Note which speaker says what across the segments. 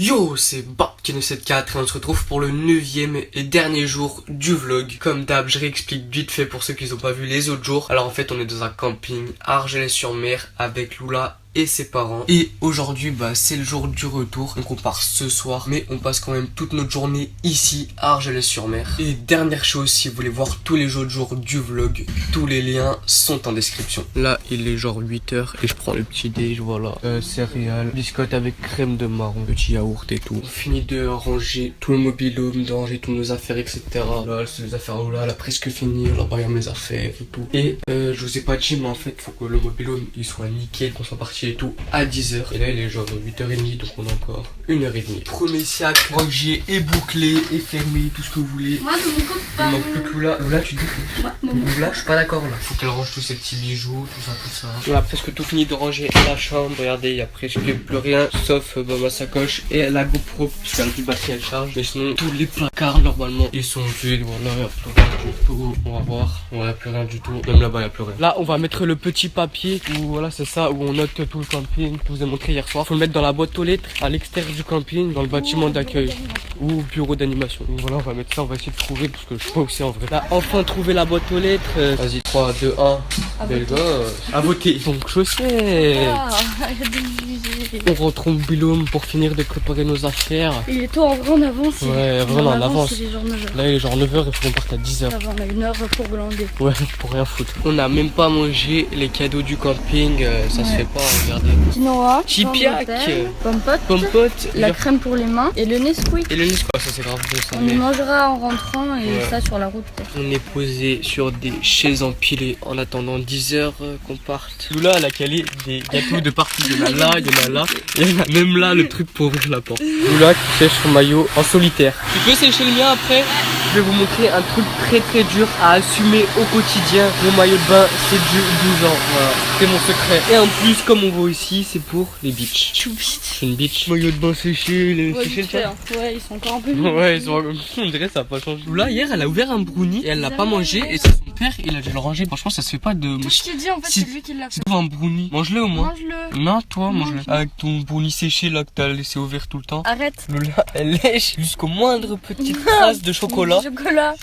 Speaker 1: Yo, c'est Kino74 et on se retrouve pour le 9e et dernier jour du vlog. Comme d'hab, je réexplique vite fait pour ceux qui n'ont pas vu les autres jours. Alors en fait, on est dans un camping à Argelès-sur-Mer avec Lula et ses parents. Et aujourd'hui, c'est le jour du retour. Donc on part ce soir, mais on passe quand même toute notre journée ici à Argelès-sur-Mer. Et dernière chose, si vous voulez voir tous les autres jours du vlog, tous les liens sont en description. Là, il est genre 8h et je prends le petit déj, voilà. Céréales, biscottes avec crème de marron, petit yaourt et tout. On finit de ranger tout le mobil-home, de ranger toutes nos affaires, etc. Là, c'est les affaires là, elle a presque fini. Là-bas, il y a mes affaires et tout. Et je vous ai pas dit, mais en fait, faut que le mobil-home il soit nickel, qu'on soit parti et tout à 10h. Et là, il est genre 8h30, donc on a encore 1h30. Premier sac rangé et bouclé et fermé, tout ce que vous voulez.
Speaker 2: Moi, de mon côté,
Speaker 1: Il manque plus que Lula. Lula, tu dis que...
Speaker 2: Ouais, mon
Speaker 1: Lula, je suis pas d'accord là. Faut qu'elle range tous ses petits bijoux, tout ça. On a presque tout fini de ranger la chambre. Regardez, il y a presque plus rien, sauf ma sacoche et la GoPro, parce qu'elle a plus de batterie, elle charge. Mais sinon, tous les placards, normalement, ils sont vides. Voilà, il n'y a plus rien du tout. On va voir. Il n'y a plus rien du tout. Même là-bas, il n'y a plus rien. Là, on va mettre le petit papier où, voilà, c'est ça, où on note tout le camping que je vous ai montré hier soir. Faut le mettre dans la boîte aux lettres à l'extérieur du camping, dans le bâtiment d'accueil ou bureau d'animation. Donc voilà, on va mettre ça, on va essayer de trouver parce que je sais pas où c'est en vrai. Là, enfin trouvé la boîte aux lettres. Vas-y, 3, 2, 1. Belle gosse. À voter. Donc je sais. On rentre au mobil-home pour finir de préparer nos affaires.
Speaker 2: Il est tôt en vrai, on avance.
Speaker 1: Ouais, vraiment en avance.
Speaker 2: Il est genre 9h.
Speaker 1: Là, il est genre 9h, il faut qu'on parte à 10h.
Speaker 2: Ça va, on a 1 heure pour glander.
Speaker 1: Ouais, pour rien foutre. On n'a même pas mangé les cadeaux du camping, ça se fait pas, regardez.
Speaker 2: Quinoa,
Speaker 1: Chipiac,
Speaker 2: pompote, la crème pour les mains et le Nesquik.
Speaker 1: Et le Nesquik, ça c'est grave bon ça.
Speaker 2: On y mangera en rentrant et ça sur la route peut-être.
Speaker 1: On est posé sur des chaises empilées en attendant 10h qu'on parte. Lula, elle a calé des gâteaux de partout. Il y en a là, il y en a là. Il y en a même là le truc pour ouvrir la porte. Lula qui sèche son maillot en solitaire. Tu peux sécher le mien après? Je vais vous montrer un truc très dur à assumer au quotidien. Mon maillot de bain, c'est du 12 ans. Voilà, c'est mon secret. Et en plus, comme on voit ici, c'est pour les bitches. C'est une bitch. Maillot de bain séché, les séché le tien.
Speaker 2: Ouais, ils sont encore un peu.
Speaker 1: Ouais, ils sont encore. On dirait ça a pas changé. Là, hier, elle a ouvert un brownie et elle l'a pas mangé. Et c'est son père, il a dû le ranger. Franchement, ça se fait pas de.
Speaker 2: Je t'ai dit en fait, c'est lui qui l'a fait.
Speaker 1: C'est un brownie. Mange-le au moins.
Speaker 2: Mange-le.
Speaker 1: Non, toi, mange-le. Avec ton brownie séché là que t'as laissé ouvert tout le temps.
Speaker 2: Arrête.
Speaker 1: Lula, elle lèche jusqu'au moindre petite trace de chocolat.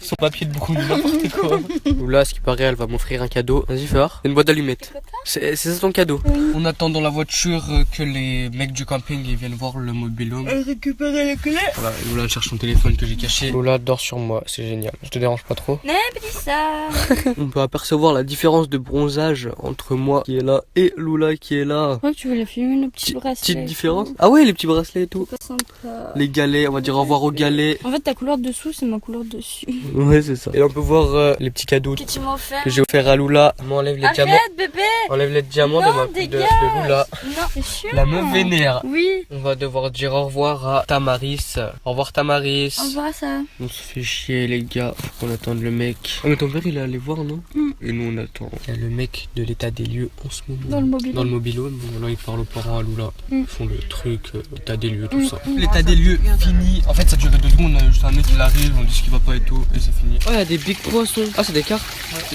Speaker 1: Son papier de brownie, n'importe quoi. Lula, ce qui paraît, elle va m'offrir un cadeau. Vas-y, fais-voir. Une boîte d'allumettes. C'est ça ton cadeau. Oui. On attend dans la voiture que les mecs du camping ils viennent voir le mobil-home.
Speaker 2: Elle récupérer les clés.
Speaker 1: Voilà, et Lula elle cherche son téléphone que j'ai caché. Lula dort sur moi, c'est génial. Je te dérange pas trop?
Speaker 2: Non, petit ça.
Speaker 1: On peut apercevoir la différence de bronzage entre moi qui est là et Lula qui est là.
Speaker 2: Ouais, tu voulais filmer nos petits bracelets.
Speaker 1: Petite différence. Ah ouais, les petits bracelets et tout.
Speaker 2: Pas sympa.
Speaker 1: Les galets, on va dire au revoir aux galets.
Speaker 2: En fait, ta couleur dessous, c'est ma couleur dessus.
Speaker 1: Ouais, c'est ça. Et là, on peut voir les petits cadeaux
Speaker 2: Que tu m'as offert.
Speaker 1: que j'ai offert à Lula. On enlève les diamants.
Speaker 2: Arrête, bébé.
Speaker 1: Enlève les diamants de Lula.
Speaker 2: Non, c'est sûr.
Speaker 1: La meuf vénère.
Speaker 2: Oui.
Speaker 1: On va devoir dire au revoir à Tamaris. Au revoir Tamaris.
Speaker 2: On voit ça.
Speaker 1: On se fait chier les gars. Faut qu'on attende le mec. Ah mais ton père il est allé voir non? Et nous on attend. Il y a le mec de l'état des lieux en ce moment.
Speaker 2: Dans le mobile.
Speaker 1: Dans le mobile-home. Là il parle aux parents à Lula. Ils font le truc, l'état des lieux, tout ça. L'état des lieux fini. En fait ça durait 2 secondes. Juste un mec il arrive, on dit ce qui va pas et tout. Et c'est fini. Oh il y a des big poissons. Ah c'est des cartes.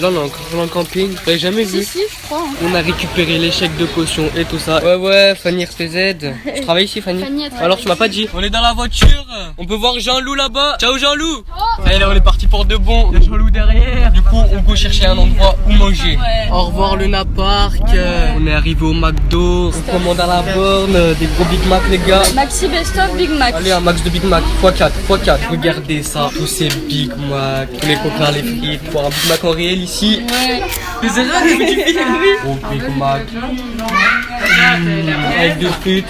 Speaker 1: Là on est encore dans le camping. Vous l'avez jamais vu?
Speaker 2: Si, je crois.
Speaker 1: On a récupéré les chèques de caution et tout ça. Ouais, Fanny RPZ. Tu travailles ici, Fanny? Alors, tu m'as pas dit. On est dans la voiture. On peut voir Jean-Loup là-bas. Ciao, Jean-Loup. Allez, là, on est parti pour de bon. Il y a Jean-Loup derrière. Du coup, on peut chercher un endroit où manger. Ouais. Au revoir, Luna Park. On est arrivé au McDo. On commande à la borne des gros Big Mac, les gars.
Speaker 2: Maxi Best of Big Mac.
Speaker 1: Allez, un max de Big Mac. x4. Regardez ça. Tous ces Big Mac. Tous les coquins, les frites. Pour un Big Mac en réel ici. Ouais. Mais c'est vrai, c'est difficile. Oh, Big Mac. Avec des frites.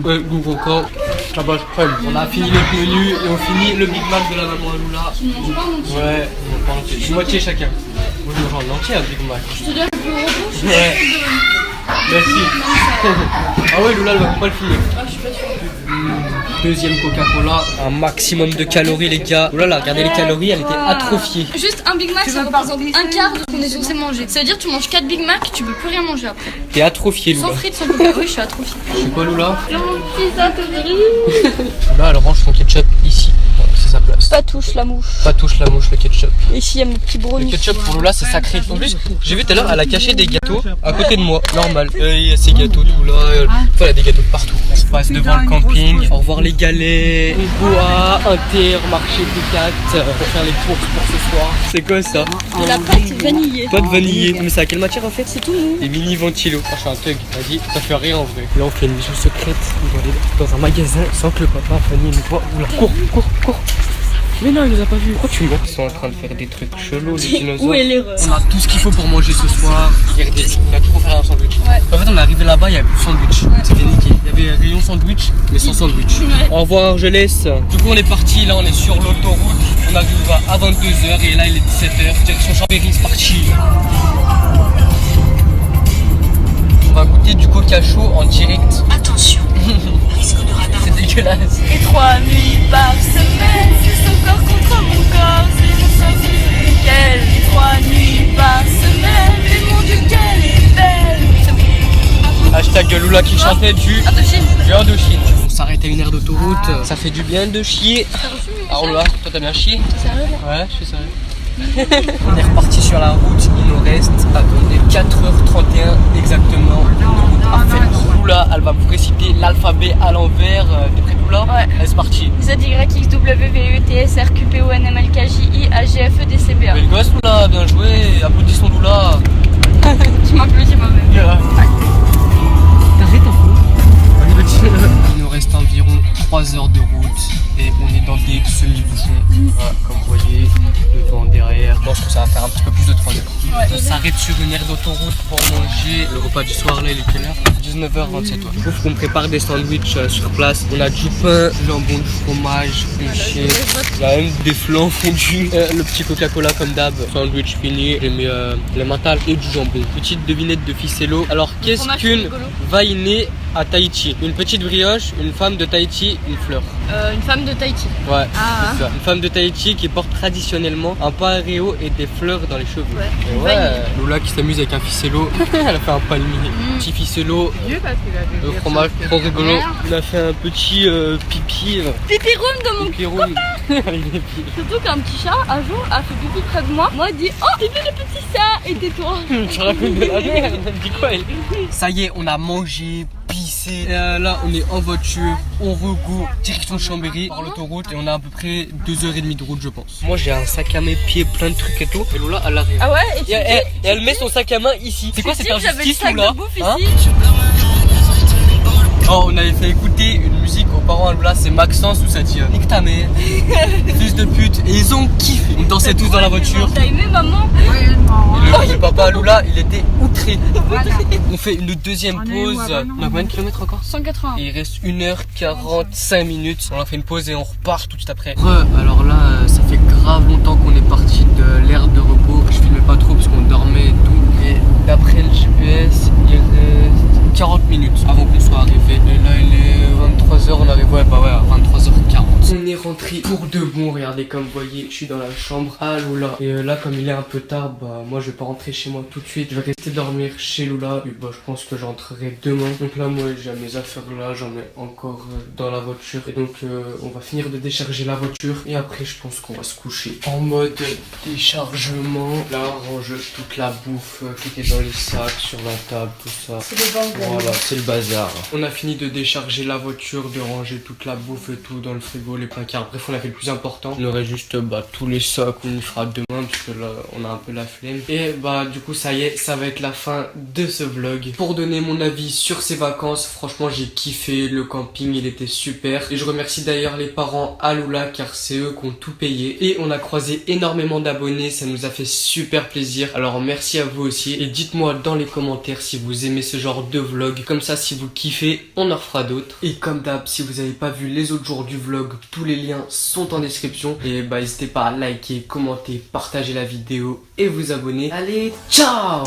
Speaker 1: Ouais, Google Coca. Tabac crème. On a fini les menus et on finit le Big Mac de la maman à Lula.
Speaker 2: Tu manges pas mon petit.
Speaker 1: Ouais, on prend l'entier. Moitié chacun. Moi je mange en entier un Big Mac.
Speaker 2: Je te donne le plus gros bout, je
Speaker 1: Ouais. Merci. Ah ouais, Lula elle va pas le finir.
Speaker 2: Ah, je suis pas sûre.
Speaker 1: Deuxième Coca-Cola. Un maximum de calories les gars. Oh là là, regardez les calories, elle était atrophiée.
Speaker 2: Juste un Big Mac, ça représente un quart de ce qu'on est censé manger. Ça veut dire que tu manges 4 Big Mac, tu peux plus rien manger après.
Speaker 1: T'es atrophiée Lula.
Speaker 2: Sans frites, sans Coca. Oui, je suis atrophiée.
Speaker 1: C'est quoi Lula?
Speaker 2: J'ai mon petit satellite.
Speaker 1: Là elle range son ketchup ici. Voilà, c'est sa place.
Speaker 2: Pas touche la mouche.
Speaker 1: Pas touche la mouche, le ketchup.
Speaker 2: Et ici il y a mon petit
Speaker 1: Le
Speaker 2: brownie.
Speaker 1: ketchup pour Lola, c'est sacré. En plus, j'ai vu tout à l'heure, elle a caché des gâteaux à côté de moi. Normal. Il y a ces gâteaux tout là. Enfin, elle a des gâteaux partout. On passe devant le camping. Au revoir les galets. On boit Intermarché P4 pour faire les courses pour ce soir. C'est quoi ça?
Speaker 2: De la pâte vanillée.
Speaker 1: Pâte vanillée. Mais c'est à quelle matière en fait?
Speaker 2: C'est tout mou.
Speaker 1: Des mini ventilos. Je suis un thug. Vas-y, ça fait rien en vrai. Là, on fait une mission secrète. On va aller dans un magasin sans que le papa, Fanny nous voit. Oula, cours. Mais non, il nous a pas vu. Pourquoi tu mens? Ils sont en train de faire des trucs chelous, les dinosaures.
Speaker 2: Où est l'erreur?
Speaker 1: On a tout ce qu'il faut pour manger ce soir. Regardez, il y a tout pour faire un sandwich.
Speaker 2: Ouais.
Speaker 1: En fait, on est arrivé là-bas, il n'y avait plus de sandwich. C'était niqué. Il y avait rayon sandwich, mais sans sandwich.
Speaker 2: Ouais.
Speaker 1: Au revoir, je laisse. Du coup, on est parti. Là, on est sur l'autoroute. On arrive à 22h et là, il est 17h. Direction Chambéry, c'est parti. On va goûter du coca chaud en direct.
Speaker 3: Attention, risque de radar.
Speaker 1: C'est dégueulasse.
Speaker 2: Et 3 nuits par semaine, c'est son corps contre mon corps, c'est mon sang c'est nickel. Et 3 nuits par semaine, et mon Dieu qu'elle est belle.
Speaker 1: Hashtag Lula qui chantait du
Speaker 2: Indochine.
Speaker 1: Indochine. On s'arrête à une aire d'autoroute. Ça fait du bien de chier. Ah Lula, toi t'as bien chié?
Speaker 2: Sérieux là?
Speaker 1: Ouais, je suis sérieux. On est reparti sur la route, il nous reste, attendez, 4h31 exactement de route à faire. Lula, elle va vous réciter l'alphabet à l'envers. T'es prête Lula?
Speaker 2: Ouais.
Speaker 1: Allez, c'est parti.
Speaker 2: Z, Y, X, W, V, E, T, S, R, Q, P, O, N, M, L, K, J, I, A, G, F, E, D, C, B, A.
Speaker 1: Belle gosse Lula, bien joué. Applaudissons Lula.
Speaker 2: Tu m'applaudis moi-même.
Speaker 1: T'arrêtes un peu. Il nous reste environ 3 heures de route et on est dans des semi-bouchons. Voilà, comme vous voyez, devant, derrière. Je pense que ça va faire un petit peu plus de 3 heures.
Speaker 2: Ouais.
Speaker 1: On s'arrête sur une aire d'autoroute pour manger le repas du soir. Là, il est quelle heure? 19h27. Du coup, faut qu'on prépare des sandwichs sur place. On a du pain, du jambon, du fromage, une chaise. Il y a même des flancs fondus. Le petit Coca-Cola comme d'hab. Sandwich fini. J'ai mis les mentales et du jambon. Petite devinette de Ficello. Alors, qu'est-ce
Speaker 2: fromage,
Speaker 1: qu'une
Speaker 2: c'est rigolo.
Speaker 1: vainée à Tahiti? Une petite brioche, une femme de Tahiti, une fleur.
Speaker 2: Une femme de Tahiti.
Speaker 1: Ouais,
Speaker 2: Ah.
Speaker 1: c'est ça. Une femme de Tahiti qui porte traditionnellement un pareo et des fleurs dans les cheveux.
Speaker 2: Ouais.
Speaker 1: Et
Speaker 2: Une
Speaker 1: ouais,
Speaker 2: vanille.
Speaker 1: Lola qui s'amuse avec un ficello. Elle a fait un palmier. Petit ficello, le fromage trop rigolo. Il a fait un petit pipi.
Speaker 2: Pipi room de mon.
Speaker 1: Pipi room.
Speaker 2: Surtout qu'un petit chat, un jour, a fait pipi près de moi. Moi, dit oh, pipi le petit chat, et tais-toi.
Speaker 1: Tu racontes de la merde. Elle dit quoi elle? Ça y est, on a mangé, pissé. Et là, on est en voiture, on recourt, direction Chambéry par l'autoroute et on a à peu près 2h30 de route, je pense. Moi, j'ai un sac à main pied, plein de trucs et tout. Et Lola, elle arrive.
Speaker 2: Ah ouais, et tu
Speaker 1: Et elle met son sac à main ici. C'est quoi cette
Speaker 2: j'avais le
Speaker 1: injustice,
Speaker 2: sac
Speaker 1: Lola?
Speaker 2: de bouffe
Speaker 1: Hein?
Speaker 2: ici.
Speaker 1: Oh, on avait fait écouter une musique aux parents à Lola, c'est Maxence où ça dit nique ta mère, fils de pute. Et ils ont kiffé. On dansait tous dans la voiture.
Speaker 2: T'as aimé maman?
Speaker 1: Et le papa à Lola, il était outré. On fait une deuxième pause. On a combien de kilomètres encore?
Speaker 2: 180.
Speaker 1: Et il reste 1h45 minutes. On a fait une pause et on repart tout de suite après. Alors là, ça fait grave longtemps qu'on est parti de l'aire de repos. Je filmais pas trop parce qu'on dormait et tout. Et d'après le GPS, il reste 40 minutes avant qu'on soit arrivé. Et là, il est 23h. On arrive, à 23h40. On est rentré pour de bon. Regardez, comme vous voyez, je suis dans la chambre à Lola. Et là, comme il est un peu tard, moi, je vais pas rentrer chez moi tout de suite. Je vais rester dormir chez Lola. Et je pense que j'entrerai demain. Donc là, moi, j'ai mes affaires là. J'en ai encore dans la voiture. Et donc, on va finir de décharger la voiture. Et après, je pense qu'on va se coucher en mode déchargement. Là, on range toute la bouffe qui était dans les sacs, sur la table, tout ça.
Speaker 2: C'est le bazar.
Speaker 1: Voilà, c'est le bazar. On a fini de décharger la voiture, de ranger toute la bouffe et tout dans le frigo, les placards. Bref, on a fait le plus important. Il y aurait juste tous les sacs qu'on y fera demain, parce que là, on a un peu la flemme. Et du coup, ça y est, ça va être la fin de ce vlog. Pour donner mon avis sur ces vacances, franchement, j'ai kiffé. Le camping, il était super. Et je remercie d'ailleurs les parents à Lula, car c'est eux qui ont tout payé. Et on a croisé énormément d'abonnés, ça nous a fait super plaisir. Alors merci à vous aussi. Et dites-moi dans les commentaires si vous aimez ce genre de vlog. Comme ça, si vous kiffez, on en refera d'autres. Et comme d'hab, si vous n'avez pas vu les autres jours du vlog, tous les liens sont en description. Et n'hésitez pas à liker, commenter, partager la vidéo et vous abonner. Allez, ciao!